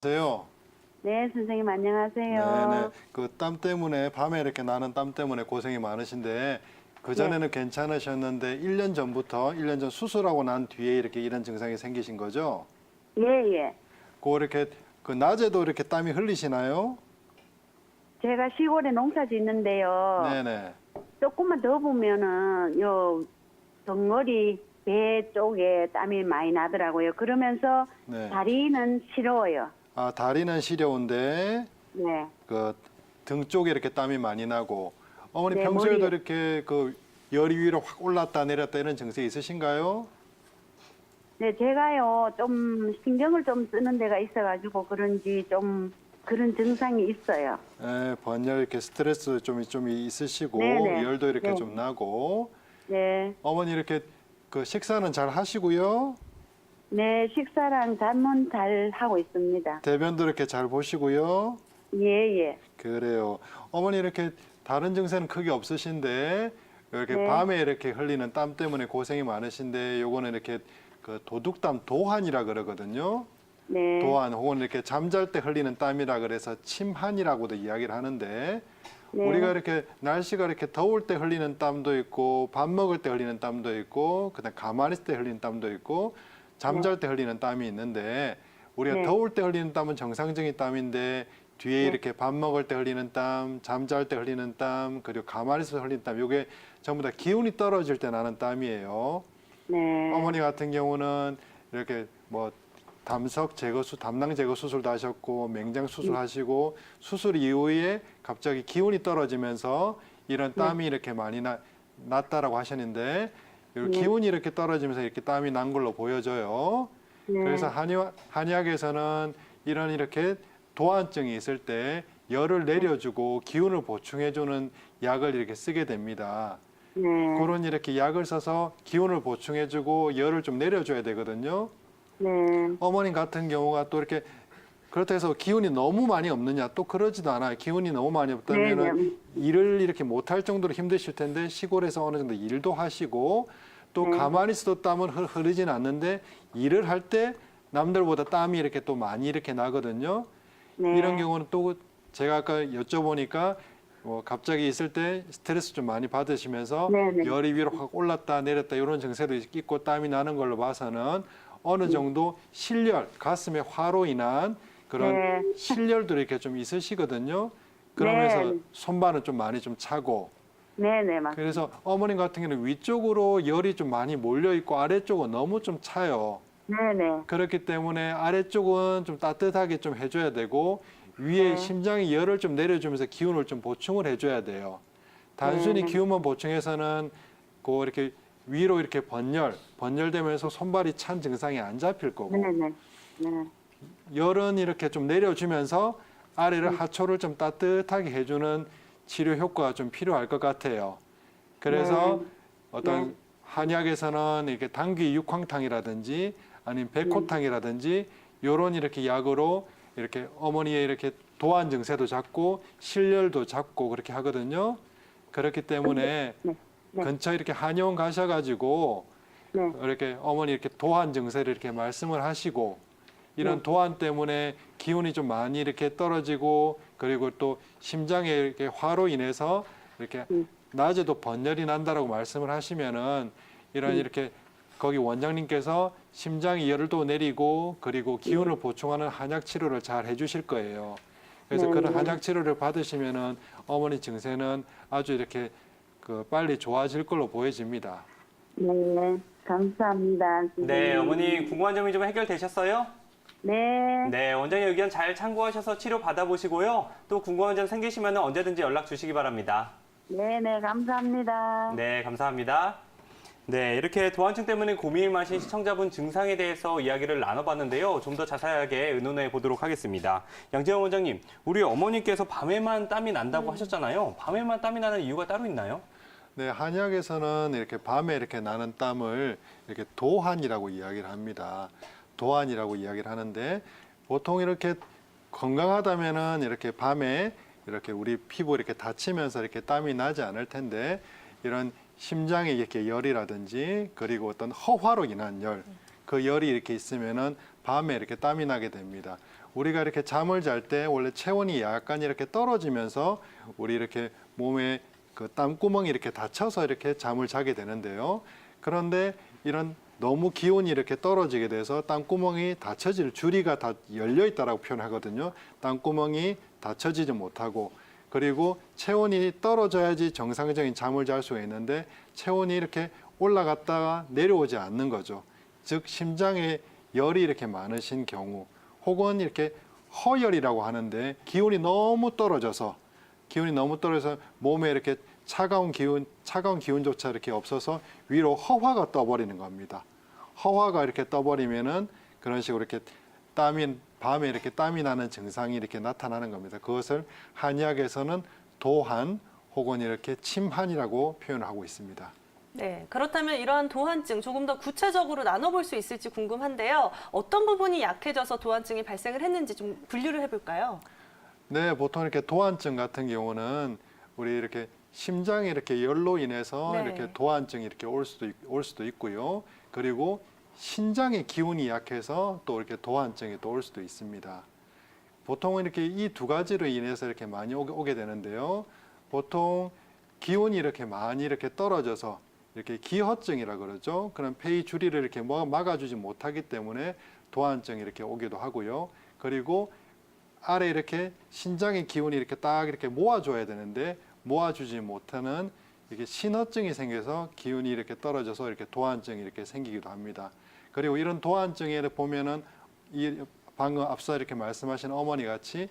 안녕하세요. 네, 선생님 안녕하세요. 네네. 그 땀 때문에 밤에 이렇게 나는 땀 때문에 고생이 많으신데 그전에는 괜찮으셨는데 1년 전부터 1년 전 수술하고 난 뒤에 이렇게 이런 증상이 생기신 거죠? 예, 예. 그 이렇게 그 낮에도 이렇게 땀이 흘리시나요? 제가 시골에 농사 짓는데요. 네네. 조금만 더 보면은 요 덩어리 배 쪽에 땀이 많이 나더라고요. 그러면서 네. 다리는 시려워요. 아, 다리는 시려운데 네. 그 등 쪽에 이렇게 땀이 많이 나고 어머니 네, 평소에도 머리. 이렇게 그 열이 위로 확 올랐다 내렸다 이런 증세 있으신가요? 네, 제가요 좀 신경을 좀 쓰는 데가 있어가지고 그런지 좀 그런 증상이 있어요. 번열 이렇게 스트레스 좀 있으시고 네네. 열도 이렇게 네. 좀 나고 네. 어머니 이렇게 그 식사는 잘 하시고요. 네, 식사랑 잠은 잘 하고 있습니다. 대변도 이렇게 잘 보시고요. 예, 예. 그래요. 어머니 이렇게 다른 증세는 크게 없으신데 이렇게 네. 밤에 이렇게 흘리는 땀 때문에 고생이 많으신데 요거는 이렇게 그 도둑땀 도한이라 그러거든요. 네. 도한 혹은 이렇게 잠잘 때 흘리는 땀이라 그래서 침한이라고도 이야기를 하는데 네. 우리가 이렇게 날씨가 이렇게 더울 때 흘리는 땀도 있고 밥 먹을 때 흘리는 땀도 있고 그다음 가만히 있을 때 흘리는 땀도 있고 잠잘 때 흘리는 땀이 있는데 우리가 네. 더울 때 흘리는 땀은 정상적인 땀인데 뒤에 네. 이렇게 밥 먹을 때 흘리는 땀, 잠잘 때 흘리는 땀, 그리고 가만히 있어서 흘리는 땀, 이게 전부 다 기운이 떨어질 때 나는 땀이에요. 네. 어머니 같은 경우는 이렇게 뭐 담낭 제거 수술도 하셨고 맹장 수술하시고 수술 이후에 갑자기 기운이 떨어지면서 이런 땀이 이렇게 많이 났다라고 하셨는데 기운이 이렇게 떨어지면서 이렇게 땀이 난 걸로 보여져요. 네. 그래서 한의학에서는 이렇게 도안증이 있을 때 열을 내려주고 기운을 보충해주는 약을 이렇게 쓰게 됩니다. 네. 그런 이렇게 약을 써서 기운을 보충해주고 열을 좀 내려줘야 되거든요. 네. 어머님 같은 경우가 또 이렇게 그렇다고 해서 기운이 너무 많이 없느냐 또 그러지도 않아요. 기운이 너무 많이 없다면은 일을 이렇게 못할 정도로 힘드실 텐데 시골에서 어느 정도 일도 하시고 또 네. 가만히 있어도 땀은 흐르진 않는데 일을 할 때 남들보다 땀이 이렇게 또 많이 이렇게 나거든요. 네. 이런 경우는 또 제가 아까 여쭤보니까 뭐 갑자기 있을 때 스트레스 좀 많이 받으시면서 네네. 열이 위로 확 올랐다 내렸다 이런 증세도 있고 땀이 나는 걸로 봐서는 어느 정도 실열, 가슴의 화로 인한 그런 네. 실열도 이렇게 좀 있으시거든요. 그러면서 네. 손발은 좀 많이 좀 차고 네네, 맞습니다. 그래서 어머님 같은 경우는 위쪽으로 열이 좀 많이 몰려 있고 아래쪽은 너무 좀 차요. 네네. 그렇기 때문에 아래쪽은 좀 따뜻하게 좀 해줘야 되고 위에 네. 심장이 열을 좀 내려주면서 기운을 좀 보충을 해줘야 돼요. 단순히 네. 기운만 보충해서는 그 이렇게 위로 이렇게 번열되면서 손발이 찬 증상이 안 잡힐 거고 네네. 네. 열은 이렇게 좀 내려주면서 아래를 하초를 좀 따뜻하게 해주는 치료 효과가 좀 필요할 것 같아요. 그래서 어떤 한약에서는 이렇게 당귀 육황탕이라든지 아니면 백호탕이라든지 요런 이렇게 약으로 이렇게 어머니의 이렇게 도안 증세도 잡고 실열도 잡고 그렇게 하거든요. 그렇기 때문에 네. 네. 근처에 이렇게 한의원 가셔가지고 네. 이렇게 어머니 이렇게 도안 증세를 이렇게 말씀을 하시고 이런 도안 때문에 기운이 좀 많이 이렇게 떨어지고 그리고 또 심장에 이렇게 화로 인해서 이렇게 낮에도 번열이 난다라고 말씀을 하시면은 이런 이렇게 거기 원장님께서 심장이 열을 또 내리고 그리고 기운을 보충하는 한약 치료를 잘 해주실 거예요. 그래서 그런 한약 치료를 받으시면은 어머니 증세는 아주 이렇게 그 빨리 좋아질 걸로 보여집니다. 네. 감사합니다. 네, 어머니 궁금한 점이 좀 해결되셨어요? 네. 네, 원장님 의견 잘 참고하셔서 치료 받아보시고요. 또 궁금한 점 생기시면 언제든지 연락 주시기 바랍니다. 네네. 감사합니다. 네, 감사합니다. 네, 이렇게 도안증 때문에 고민을 마신 시청자분 증상에 대해서 이야기를 나눠봤는데요. 좀 더 자세하게 의논해 보도록 하겠습니다. 양재원 원장님, 우리 어머니께서 밤에만 땀이 난다고 하셨잖아요. 밤에만 땀이 나는 이유가 따로 있나요? 네, 한약에서는 이렇게 밤에 이렇게 나는 땀을 이렇게 도한이라고 이야기를 합니다. 도한이라고 이야기를 하는데 보통 이렇게 건강하다면은 이렇게 밤에 이렇게 우리 피부 이렇게 다치면서 이렇게 땀이 나지 않을 텐데 이런 심장에 이렇게 열이라든지 그리고 어떤 허화로 인한 열, 그 열이 이렇게 있으면은 밤에 이렇게 땀이 나게 됩니다. 우리가 이렇게 잠을 잘 때 원래 체온이 약간 이렇게 떨어지면서 우리 이렇게 몸에 그 땀구멍이 이렇게 닫혀서 이렇게 잠을 자게 되는데요. 그런데 이런 너무 기온이 이렇게 떨어지게 돼서 땀구멍이 닫혀질 주리가 다 열려 있다라고 표현하거든요. 땀구멍이 닫혀지지 못하고 그리고 체온이 떨어져야지 정상적인 잠을 잘 수가 있는데 체온이 이렇게 올라갔다가 내려오지 않는 거죠. 즉 심장에 열이 이렇게 많으신 경우 혹은 이렇게 허열이라고 하는데 기온이 너무 떨어져서 몸에 이렇게 차가운 기운조차 이렇게 없어서 위로 허화가 떠버리는 겁니다. 허화가 이렇게 떠버리면은 그런 식으로 이렇게 밤에 이렇게 땀이 나는 증상이 이렇게 나타나는 겁니다. 그것을 한의학에서는 도한 혹은 이렇게 침한이라고 표현을 하고 있습니다. 네, 그렇다면 이러한 도한증 조금 더 구체적으로 나눠볼 수 있을지 궁금한데요. 어떤 부분이 약해져서 도한증이 발생을 했는지 좀 분류를 해볼까요? 네, 보통 이렇게 도한증 같은 경우는 우리 이렇게 심장에 이렇게 열로 인해서 네. 이렇게 도한증이 이렇게 올 수도 있고요. 그리고 신장의 기운이 약해서 또 이렇게 도한증이 또 올 수도 있습니다. 보통은 이렇게 이 두 가지로 인해서 이렇게 많이 오게 되는데요. 보통 기운이 이렇게 많이 이렇게 떨어져서 이렇게 기허증이라 그러죠. 그런 폐의 주리를 이렇게 막아주지 못하기 때문에 도한증이 이렇게 오기도 하고요. 그리고 아래 이렇게 신장의 기운이 이렇게 딱 이렇게 모아줘야 되는데 모아주지 못하는 이게 신허증이 생겨서 기운이 이렇게 떨어져서 이렇게 도한증이 이렇게 생기기도 합니다. 그리고 이런 도한증에 보면은 이 방금 앞서 이렇게 말씀하신 어머니 같이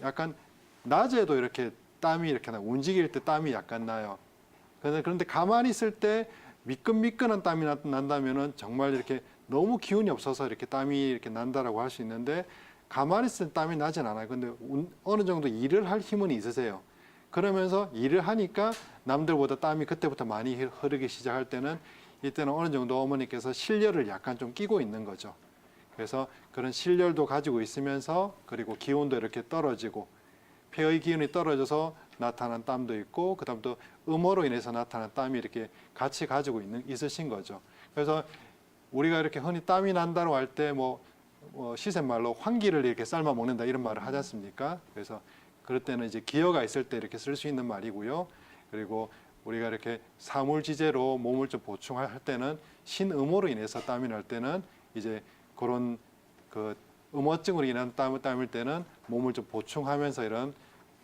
약간 낮에도 이렇게 땀이 이렇게 움직일 때 땀이 약간 나요. 그런데 가만히 있을 때 미끈미끈한 땀이 난다면은 정말 이렇게 너무 기운이 없어서 이렇게 땀이 이렇게 난다라고 할 수 있는데 가만히 있을 때 땀이 나진 않아요. 근데 어느 정도 일을 할 힘은 있으세요. 그러면서 일을 하니까 남들보다 땀이 그때부터 많이 흐르기 시작할 때는 이때는 어느 정도 어머니께서 실열을 약간 좀 끼고 있는 거죠. 그래서 그런 실열도 가지고 있으면서 그리고 기온도 이렇게 떨어지고 폐의 기운이 떨어져서 나타난 땀도 있고 그다음 또 음호로 인해서 나타난 땀이 이렇게 같이 가지고 있으신 거죠. 그래서 우리가 이렇게 흔히 땀이 난다고 할 때 시샘말로 환기를 이렇게 삶아 먹는다 이런 말을 하지 않습니까? 그래서 그럴 때는 이제 기여가 있을 때 이렇게 쓸 수 있는 말이고요. 그리고 우리가 이렇게 사물지제로 몸을 좀 보충할 때는 신음호로 인해서 땀이 날 때는 이제 그런 그 음호증으로 인한 땀일 때는 몸을 좀 보충하면서 이런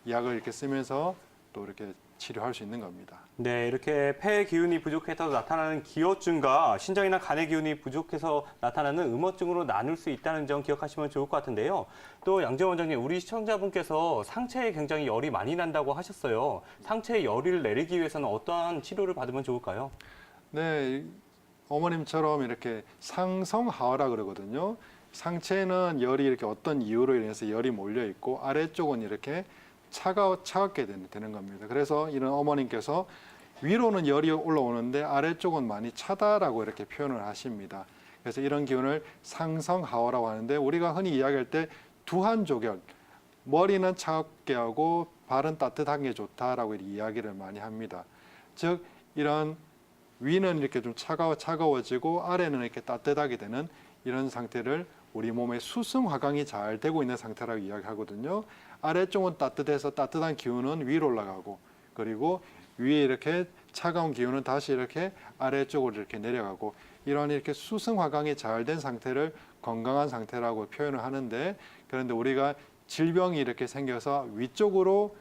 약을 이렇게 쓰면서 또 이렇게 치료할 수 있는 겁니다. 네, 이렇게 폐의 기운이 부족해서 나타나는 기호증과 신장이나 간의 기운이 부족해서 나타나는 음호증으로 나눌 수 있다는 점 기억하시면 좋을 것 같은데요. 또 양재원 원장님, 우리 시청자분께서 상체에 굉장히 열이 많이 난다고 하셨어요. 상체에 열을 내리기 위해서는 어떠한 치료를 받으면 좋을까요? 네, 어머님처럼 이렇게 상성하어라 그러거든요. 상체는 열이 이렇게 어떤 이유로 인해서 열이 몰려 있고 아래쪽은 이렇게 차갑게 되는 겁니다. 그래서 이런 어머님께서 위로는 열이 올라오는데 아래쪽은 많이 차다라고 이렇게 표현을 하십니다. 그래서 이런 기운을 상성하어라고 하는데 우리가 흔히 이야기할 때 두한조결, 머리는 차갑게 하고 발은 따뜻한 게 좋다라고 이야기를 많이 합니다. 즉 이런 위는 이렇게 좀 차가워지고 아래는 이렇게 따뜻하게 되는 이런 상태를 우리 몸의 수승화강이 잘 되고 있는 상태라고 이야기하거든요. 아래쪽은 따뜻해서 따뜻한 기운은 위로 올라가고 그리고 위에 이렇게 차가운 기운은 다시 이렇게 아래쪽으로 이렇게 내려가고 이런 이렇게 수승화강이 잘 된 상태를 건강한 상태라고 표현을 하는데 그런데 우리가 질병이 이렇게 생겨서 위쪽으로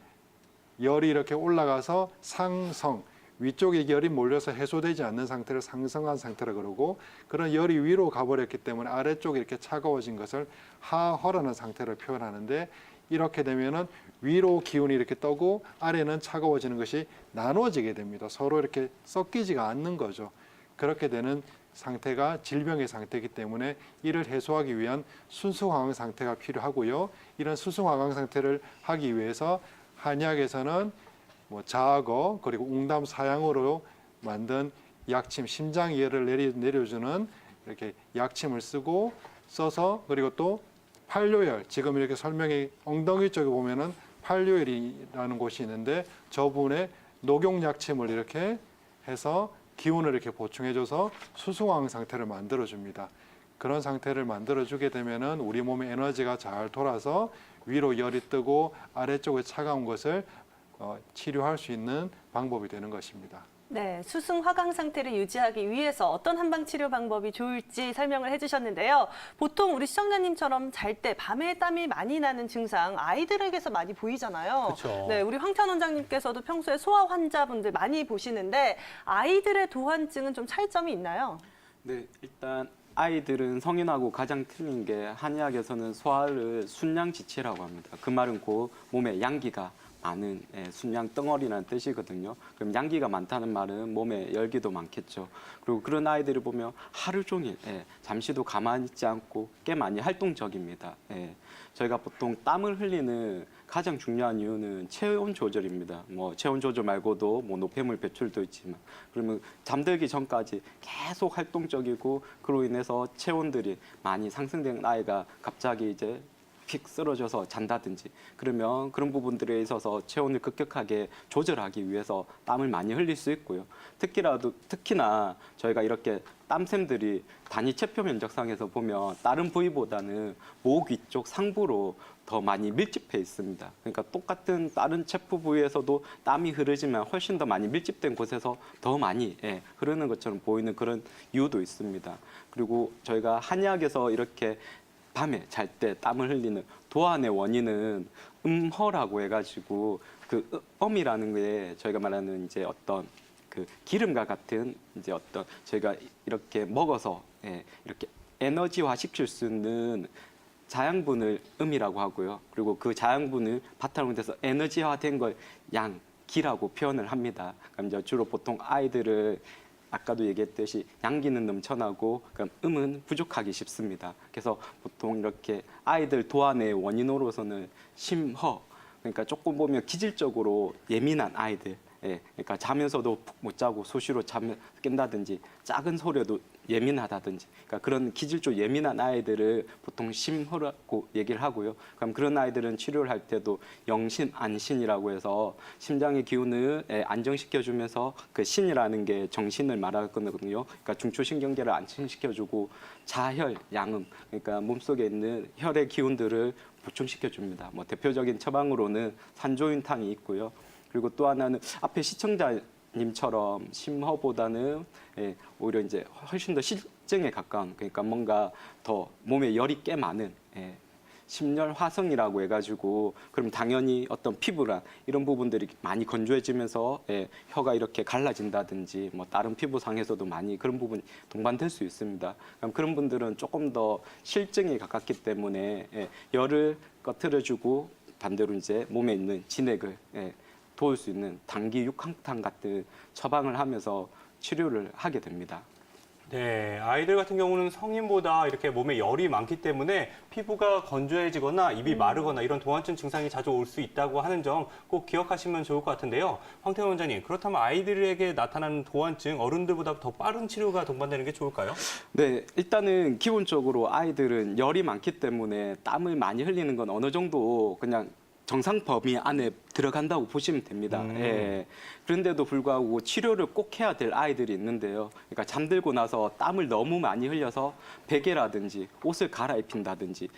열이 이렇게 올라가서 상성 위쪽에 열이 몰려서 해소되지 않는 상태를 상성한 상태라 그러고 그런 열이 위로 가버렸기 때문에 아래쪽이 이렇게 차가워진 것을 하허라는 상태를 표현하는데 이렇게 되면은 위로 기운이 이렇게 떠고 아래는 차가워지는 것이 나눠지게 됩니다. 서로 이렇게 섞이지가 않는 거죠. 그렇게 되는 상태가 질병의 상태이기 때문에 이를 해소하기 위한 순수화강 상태가 필요하고요. 이런 순수화강 상태를 하기 위해서 한의학에서는 자거 그리고 웅담 사양으로 만든 약침 심장열을 내려주는 이렇게 약침을 써서 그리고 또 팔뇨열 지금 이렇게 설명이 엉덩이 쪽에 보면은 팔뇨열이라는 곳이 있는데 저 부분에 녹용약침을 이렇게 해서 기운을 이렇게 보충해줘서 수승화강 상태를 만들어줍니다. 그런 상태를 만들어주게 되면은 우리 몸의 에너지가 잘 돌아서 위로 열이 뜨고 아래쪽에 차가운 것을 치료할 수 있는 방법이 되는 것입니다. 네, 수승 화강 상태를 유지하기 위해서 어떤 한방 치료 방법이 좋을지 설명을 해주셨는데요. 보통 우리 시청자님처럼 잘 때 밤에 땀이 많이 나는 증상 아이들에게서 많이 보이잖아요. 그렇죠. 네, 우리 황태원 원장님께서도 평소에 소아 환자분들 많이 보시는데 아이들의 도환증은 좀 차이점이 있나요? 네, 일단 아이들은 성인하고 가장 틀린 게 한의학에서는 소아를 순양지체라고 합니다. 그 말은 곧 몸에 양기가 많은 순양 덩어리라는 뜻이거든요. 그럼 양기가 많다는 말은 몸에 열기도 많겠죠. 그리고 그런 아이들을 보면 하루 종일 잠시도 가만히 있지 않고 꽤 많이 활동적입니다. 저희가 보통 땀을 흘리는 가장 중요한 이유는 체온 조절입니다. 뭐 체온 조절 말고도 뭐 노폐물 배출도 있지만 그러면 잠들기 전까지 계속 활동적이고 그로 인해서 체온들이 많이 상승된 아이가 갑자기 이제 픽 쓰러져서 잔다든지 그러면 그런 부분들에 있어서 체온을 급격하게 조절하기 위해서 땀을 많이 흘릴 수 있고요. 특히나 저희가 이렇게 땀샘들이 단위 체표 면적상에서 보면 다른 부위보다는 목 위쪽 상부로 더 많이 밀집해 있습니다. 그러니까 똑같은 다른 체포 부위에서도 땀이 흐르지만 훨씬 더 많이 밀집된 곳에서 더 많이 흐르는 것처럼 보이는 그런 이유도 있습니다. 그리고 저희가 한의학에서 이렇게 밤에 잘 때 땀을 흘리는 도안의 원인은 음허라고 해가지고 그 음이라는 게 저희가 말하는 이제 어떤 그 기름과 같은 이제 어떤 저희가 이렇게 먹어서 이렇게 에너지화 시킬 수 있는 자양분을 음이라고 하고요. 그리고 그 자양분을 바탕으로 해서 에너지화된 걸 양기라고 표현을 합니다. 그럼 이제 주로 보통 아이들을 아까도 얘기했듯이 양기는 넘쳐나고 그럼 음은 부족하기 쉽습니다. 그래서 보통 이렇게 아이들 도안의 원인으로서는 심허, 그러니까 조금 보면 기질적으로 예민한 아이들, 그러니까 자면서도 푹 못 자고 수시로 잠을 깬다든지 작은 소리에도 예민하다든지 그러니까 그런 기질적 예민한 아이들을 보통 심허라고 얘기를 하고요. 그럼 그런 아이들은 치료를 할 때도 영신, 안신이라고 해서 심장의 기운을 안정시켜주면서 그 신이라는 게 정신을 말하거든요. 그러니까 중추신경계를 안정시켜주고 자혈, 양음, 그러니까 몸속에 있는 혈의 기운들을 보충시켜줍니다. 뭐 대표적인 처방으로는 산조윤탕이 있고요. 그리고 또 하나는 앞에 시청자님처럼 심허보다는 오히려 이제 훨씬 더 실증에 가까운 그러니까 뭔가 더 몸에 열이 꽤 많은 심열화성이라고 해가지고 그럼 당연히 어떤 피부랑 이런 부분들이 많이 건조해지면서 혀가 이렇게 갈라진다든지 뭐 다른 피부상에서도 많이 그런 부분 동반될 수 있습니다. 그럼 그런 분들은 조금 더 실증에 가깝기 때문에 열을 꺼트려주고 반대로 이제 몸에 있는 진액을 도울 수 있는 당기 육항탕 같은 처방을 하면서 치료를 하게 됩니다. 네, 아이들 같은 경우는 성인보다 이렇게 몸에 열이 많기 때문에 피부가 건조해지거나 입이 마르거나 이런 도환증 증상이 자주 올 수 있다고 하는 점 꼭 기억하시면 좋을 것 같은데요. 황태원 원장님, 그렇다면 아이들에게 나타나는 도환증 어른들보다 더 빠른 치료가 동반되는 게 좋을까요? 네, 일단은 기본적으로 아이들은 열이 많기 때문에 땀을 많이 흘리는 건 어느 정도 그냥 정상 범위 안에 들어간다고 보시면 됩니다. 그런데도 불구하고 치료를 꼭 해야 될 아이들이 있는데요. 그러니까 잠들고 나서 땀을 너무 많이 흘려서 베개라든지 옷을 갈아입힌다든지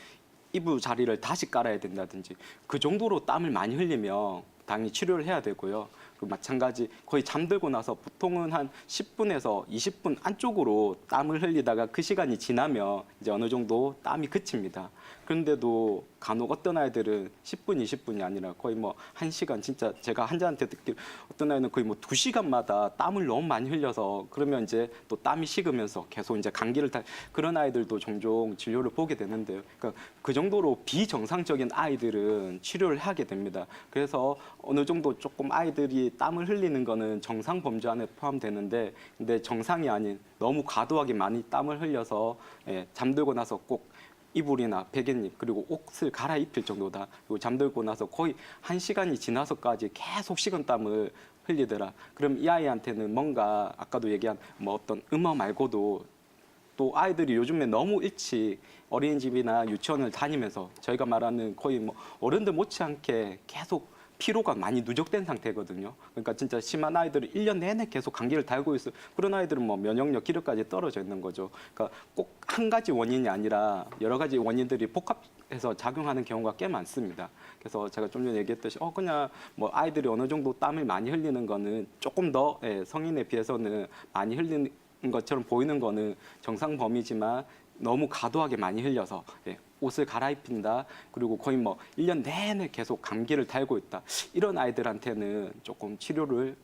이불 자리를 다시 깔아야 된다든지 그 정도로 땀을 많이 흘리면 당연히 치료를 해야 되고요. 그리고 마찬가지 거의 잠들고 나서 보통은 한 10분에서 20분 안쪽으로 땀을 흘리다가 그 시간이 지나면 이제 어느 정도 땀이 그칩니다. 그런데도 간혹 어떤 아이들은 10분, 20분이 아니라 거의 뭐 1시간 진짜 제가 환자한테 듣기 어떤 아이는 거의 뭐 2시간마다 땀을 너무 많이 흘려서 그러면 이제 또 땀이 식으면서 계속 이제 감기를 그런 아이들도 종종 진료를 보게 되는데요. 그러니까 그 정도로 비정상적인 아이들은 치료를 하게 됩니다. 그래서 어느 정도 조금 아이들이 땀을 흘리는 거는 정상 범주 안에 포함되는데 근데 정상이 아닌 너무 과도하게 많이 땀을 흘려서 잠들고 나서 꼭 이불이나 베갯잎 그리고 옷을 갈아입힐 정도다. 그리고 잠들고 나서 거의 1시간이 지나서까지 계속 식은땀을 흘리더라. 그럼 이 아이한테는 뭔가 아까도 얘기한 뭐 어떤 음어 말고도 또 아이들이 요즘에 너무 일찍 어린이집이나 유치원을 다니면서 저희가 말하는 거의 뭐 어른들 못지않게 계속 피로가 많이 누적된 상태거든요. 그러니까 진짜 심한 아이들은 1년 내내 계속 감기를 달고 있어요. 그런 아이들은 뭐 면역력, 기력까지 떨어져 있는 거죠. 그러니까 꼭 한 가지 원인이 아니라 여러 가지 원인들이 복합해서 작용하는 경우가 꽤 많습니다. 그래서 제가 좀 전에 얘기했듯이 그냥 뭐 아이들이 어느 정도 땀을 많이 흘리는 거는 조금 더 성인에 비해서는 많이 흘리는 것처럼 보이는 거는 정상 범위지만 너무 과도하게 많이 흘려서 옷을 갈아입힌다. 그리고 거의 뭐 1년 내내 계속 감기를 달고 있다. 이런 아이들한테는 조금 치료를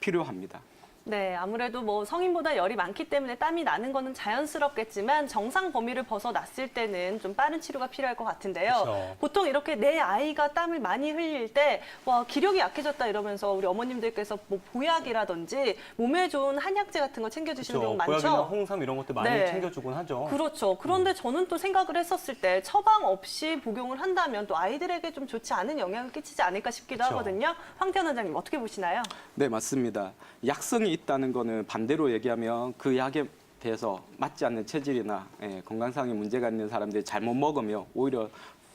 필요합니다. 네, 아무래도 뭐 성인보다 열이 많기 때문에 땀이 나는 거는 자연스럽겠지만 정상 범위를 벗어났을 때는 좀 빠른 치료가 필요할 것 같은데요. 그렇죠. 보통 이렇게 내 아이가 땀을 많이 흘릴 때 와, 기력이 약해졌다 이러면서 우리 어머님들께서 뭐 보약이라든지 몸에 좋은 한약재 같은 거 챙겨주시는 경우 많죠. 보약이나 홍삼 이런 것들 많이 네. 챙겨주곤 하죠. 그렇죠. 그런데 저는 또 생각을 했었을 때 처방 없이 복용을 한다면 또 아이들에게 좀 좋지 않은 영향을 끼치지 않을까 싶기도 그렇죠. 하거든요. 황태현 원장님 어떻게 보시나요? 네, 맞습니다. 약성이 있다는 거는 반대로 얘기하면 그 약에 대해서 맞지 않는 체질이나 건강상의 문제가 있는 사람들이 잘못 먹으면 오히려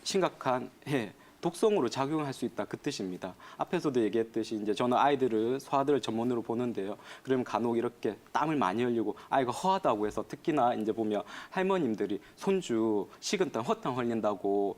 심각한 독성으로 작용할 수 있다 그 뜻입니다. 앞에서도 얘기했듯이 이제 저는 아이들을 소아들을 전문으로 보는데요. 그러면 간혹 이렇게 땀을 많이 흘리고 아이가 허하다고 해서 특히나 이제 보면 할머님들이 손주 식은땀, 허탕 흘린다고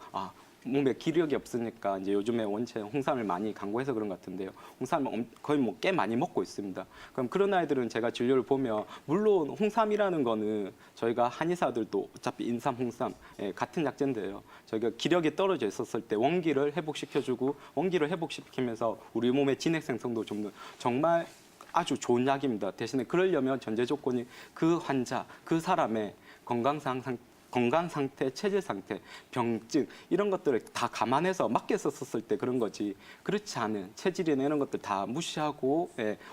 몸에 기력이 없으니까 이제 요즘에 원체 홍삼을 많이 강구해서 그런 것 같은데요. 홍삼을 거의 뭐 꽤 많이 먹고 있습니다. 그럼 그런 아이들은 제가 진료를 보면 물론 홍삼이라는 거는 저희가 한의사들도 어차피 인삼, 홍삼 같은 약재인데요. 저희가 기력이 떨어져 있었을 때 원기를 회복시켜주고 원기를 회복시키면서 우리 몸의 진액 생성도 좀 정말 아주 좋은 약입니다. 대신에 그러려면 전제 조건이 그 환자, 그 사람의 건강 상태, 체질 상태, 병증 이런 것들을 다 감안해서 맞게 썼을 때 그런 거지 그렇지 않은 체질이나 이런 것들 다 무시하고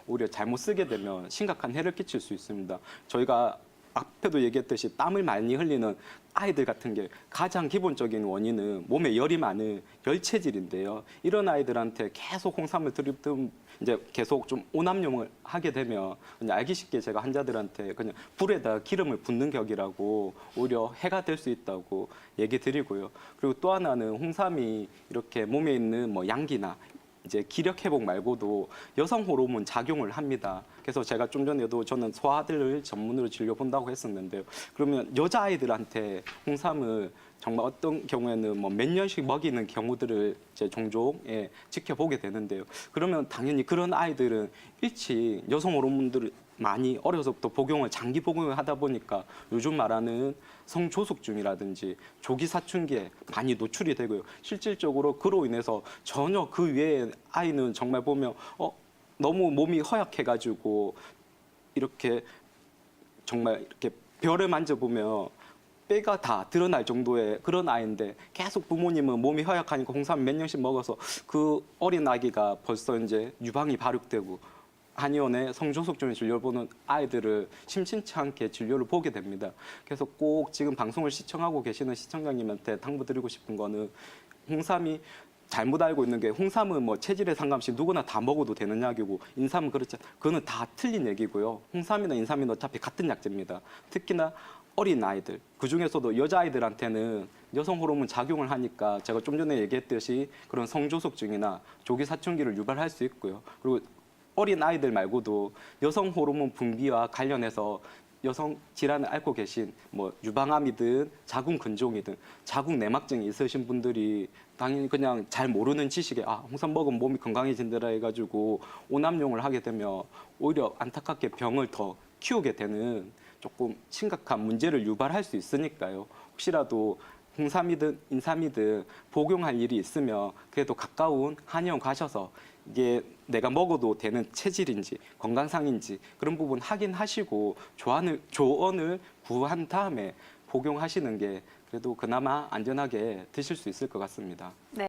오히려 잘못 쓰게 되면 심각한 해를 끼칠 수 있습니다. 저희가 앞에도 얘기했듯이 땀을 많이 흘리는 아이들 같은 게 가장 기본적인 원인은 몸에 열이 많은 열체질인데요. 이런 아이들한테 계속 홍삼을 들이부면 이제 계속 좀 오남용을 하게 되면 그냥 알기 쉽게 제가 환자들한테 그냥 불에다 기름을 붓는 격이라고 오히려 해가 될 수 있다고 얘기 드리고요. 그리고 또 하나는 홍삼이 이렇게 몸에 있는 뭐 양기나 이제 기력 회복 말고도 여성 호르몬 작용을 합니다. 그래서 제가 좀 전에도 저는 소아들을 전문으로 진료 본다고 했었는데요. 그러면 여자아이들한테 홍삼을 정말 어떤 경우에는 뭐 몇 년씩 먹이는 경우들을 이제 종종 지켜보게 되는데요. 그러면 당연히 그런 아이들은 일찍 여성 호르몬들을 많이 어려서부터 복용을 장기 복용을 하다 보니까 요즘 말하는 성조숙증이라든지 조기 사춘기에 많이 노출이 되고요. 실질적으로 그로 인해서 전혀 그 외에 아이는 정말 보면 너무 몸이 허약해가지고 이렇게 정말 이렇게 벼를 만져보면 뼈가 다 드러날 정도의 그런 아이인데 계속 부모님은 몸이 허약하니까 홍삼 몇 년씩 먹어서 그 어린 아기가 벌써 이제 유방이 발육되고 한의원에 성조숙증 진료를 보는 아이들을 심심치 않게 진료를 보게 됩니다. 그래서 꼭 지금 방송을 시청하고 계시는 시청자님한테 당부드리고 싶은 거는 홍삼이 잘못 알고 있는 게 홍삼은 뭐 체질에 상관없이 누구나 다 먹어도 되는 약이고 인삼은 그렇지 그거는 다 틀린 얘기고요. 홍삼이나 인삼은 어차피 같은 약재입니다. 특히나 어린 아이들, 그중에서도 여자아이들한테는 여성 호르몬 작용을 하니까 제가 좀 전에 얘기했듯이 그런 성조숙증이나 조기 사춘기를 유발할 수 있고요. 그리고 어린 아이들 말고도 여성 호르몬 분비와 관련해서 여성 질환을 앓고 계신 뭐 유방암이든 자궁 근종이든 자궁 내막증이 있으신 분들이 당연히 그냥 잘 모르는 지식에 홍삼 먹으면 몸이 건강해진다라 해가지고 오남용을 하게 되면 오히려 안타깝게 병을 더 키우게 되는 조금 심각한 문제를 유발할 수 있으니까요. 혹시라도 홍삼이든 인삼이든 복용할 일이 있으면 그래도 가까운 한의원 가셔서 이게 내가 먹어도 되는 체질인지 건강상인지 그런 부분 확인하시고 조언을 구한 다음에 복용하시는 게 그래도 그나마 안전하게 드실 수 있을 것 같습니다. 네.